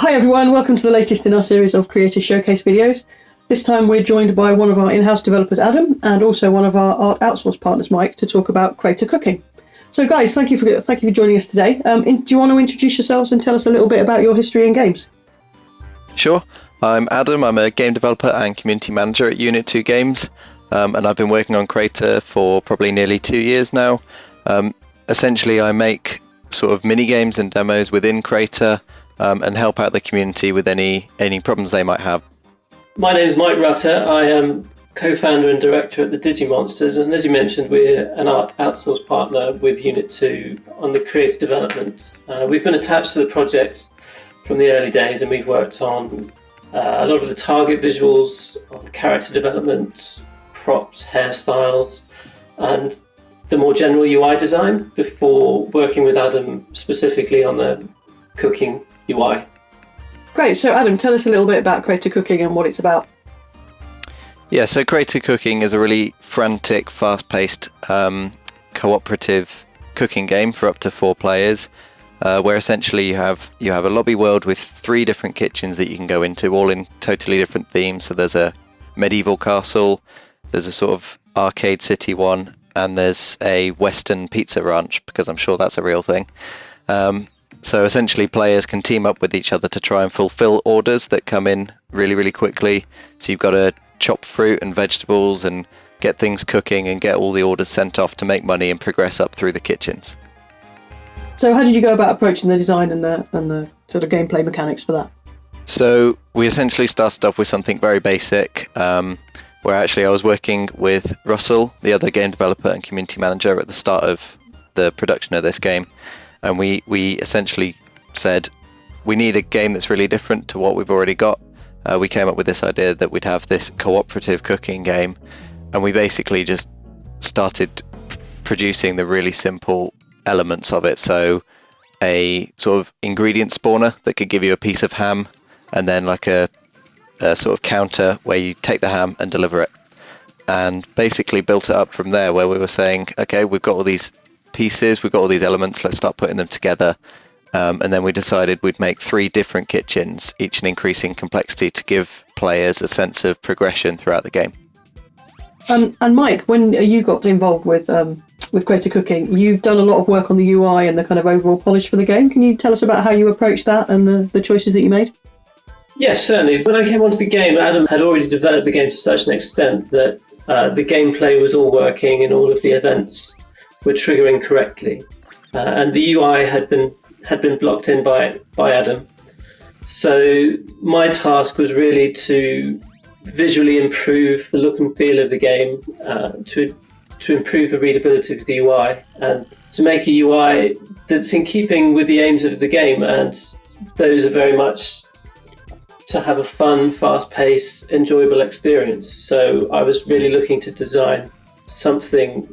Hi everyone, welcome to the latest in our series of Creator Showcase videos. This time we're joined by one of our in-house developers, Adam, and also one of our art outsource partners, Mike, to talk about Crayta cooking. So guys, thank you for joining us today. Do you want to introduce yourselves and tell us a little bit about your history in games? Sure. I'm Adam. I'm a game developer and community manager at Unit 2 Games, and I've been working on Crayta for probably nearly 2 years now. Essentially, I make sort of mini games and demos within Crayta and help out the community with any problems they might have. My name is Mike Rutter. I am co-founder and director at the Digimonsters, and as you mentioned, we're an art outsource partner with Unit 2 on the creative development. We've been attached to the project from the early days, and we've worked on a lot of the target visuals, on character development, props, hairstyles, and the more general UI design before working with Adam specifically on the cooking UI. Great, so Adam, tell us a little bit about Crayta cooking and what it's about. Yeah, so Crayta cooking is a really frantic, fast-paced, cooperative cooking game for up to 4 players, where essentially you have a lobby world with 3 different kitchens that you can go into, all in totally different themes. So there's a medieval castle, there's a sort of arcade city one, and there's a Western pizza ranch, because I'm sure that's a real thing. So essentially players can team up with each other to try and fulfill orders that come in really, really quickly. So you've got to chop fruit and vegetables and get things cooking and get all the orders sent off to make money and progress up through the kitchens. So how did you go about approaching the design and the sort of gameplay mechanics for that? So we essentially started off with something very basic, where actually I was working with Russell, the other game developer and community manager, at the start of the production of this game. And we essentially said, we need a game that's really different to what we've already got. We came up with this idea that we'd have this cooperative cooking game, and we basically just started producing the really simple elements of it. So a sort of ingredient spawner that could give you a piece of ham, and then like a sort of counter where you take the ham and deliver it. And basically built it up from there, where we were saying, okay, we've got all these pieces, we've got all these elements, let's start putting them together. And then we decided we'd make 3 different kitchens, each an increasing complexity, to give players a sense of progression throughout the game. And Mike, when you got involved with Crayta cooking, you've done a lot of work on the UI and the kind of overall polish for the game. Can you tell us about how you approached that and the choices that you made? Yes, certainly. When I came onto the game, Adam had already developed the game to such an extent that the gameplay was all working and all of the events were triggering correctly, and the UI had been blocked in by Adam. So my task was really to visually improve the look and feel of the game, to improve the readability of the UI, and to make a UI that's in keeping with the aims of the game, and those are very much to have a fun, fast-paced, enjoyable experience. So I was really looking to design something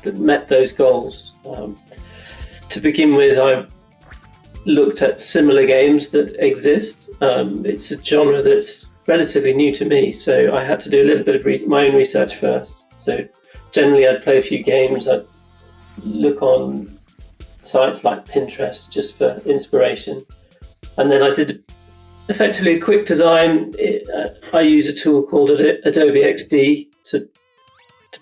that met those goals. To begin with, I looked at similar games that exist. It's a genre that's relatively new to me, so I had to do a little bit of my own research first. So generally I'd play a few games, I'd look on sites like Pinterest just for inspiration, and then I did effectively a quick design. I use a tool called Adobe XD to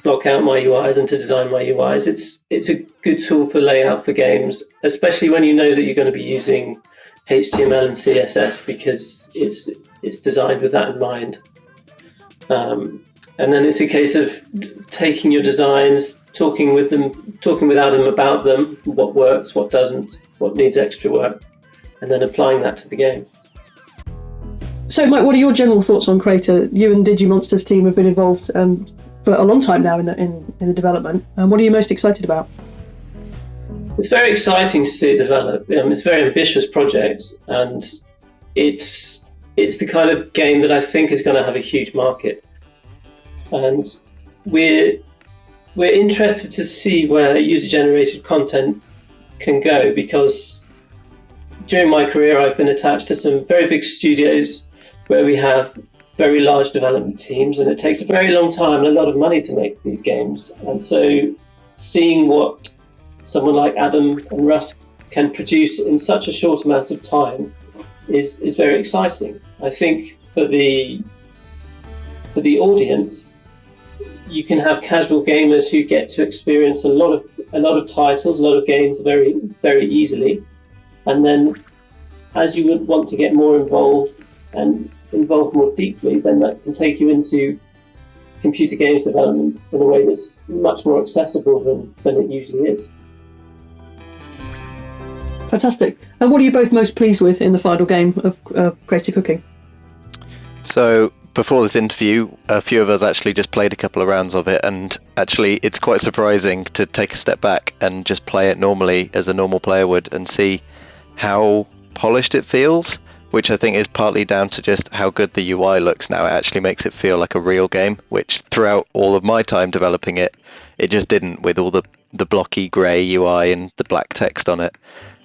block out my UIs and to design my UIs. It's a good tool for layout for games, especially when you know that you're going to be using HTML and CSS, because it's designed with that in mind. And then it's a case of taking your designs, talking with Adam about them, what works, what doesn't, what needs extra work, and then applying that to the game. So Mike, what are your general thoughts on Crayta? You and Digimonsters team have been involved for a long time now in the development. And what are you most excited about? It's very exciting to see it develop. It's a very ambitious project, and it's the kind of game that I think is going to have a huge market. And we're interested to see where user-generated content can go, because during my career I've been attached to some very big studios where we have very large development teams, and it takes a very long time and a lot of money to make these games. And so seeing what someone like Adam and Russ can produce in such a short amount of time is very exciting. I think for the audience, you can have casual gamers who get to experience a lot of titles, a lot of games very, very easily, and then as you would want to get more involved and involved more deeply, then that can take you into computer games development in a way that's much more accessible than it usually is. Fantastic. And what are you both most pleased with in the final game of Crayta Cooking? So before this interview, a few of us actually just played a couple of rounds of it, and actually it's quite surprising to take a step back and just play it normally as a normal player would and see how polished it feels, which I think is partly down to just how good the UI looks now. It actually makes it feel like a real game, which throughout all of my time developing it, it just didn't, with all the blocky grey UI and the black text on it.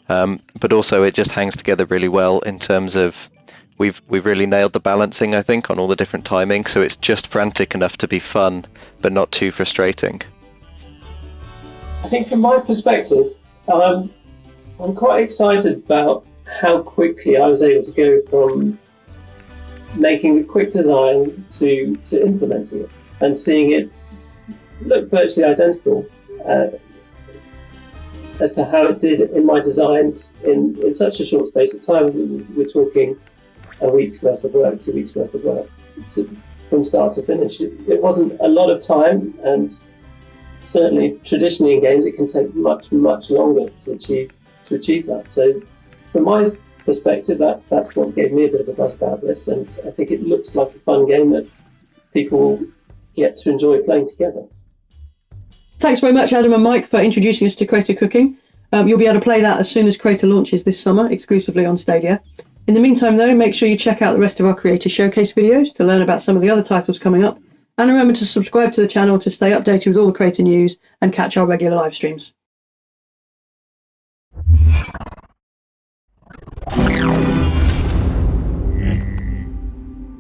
But also it just hangs together really well in terms of we've really nailed the balancing, I think, on all the different timings, so it's just frantic enough to be fun but not too frustrating. I think from my perspective, I'm quite excited about how quickly I was able to go from making a quick design to implementing it and seeing it look virtually identical as to how it did in my designs in such a short space of time. We're talking a week's worth of work, 2 weeks worth of work from start to finish. It wasn't a lot of time, and certainly traditionally in games it can take much longer to achieve that. So from my perspective, that's what gave me a bit of a buzz about this, and I think it looks like a fun game that people will get to enjoy playing together. Thanks very much, Adam and Mike, for introducing us to Crayta Cooking. You'll be able to play that as soon as Crayta launches this summer, exclusively on Stadia. In the meantime, though, make sure you check out the rest of our Creator Showcase videos to learn about some of the other titles coming up. And remember to subscribe to the channel to stay updated with all the Crayta news and catch our regular live streams.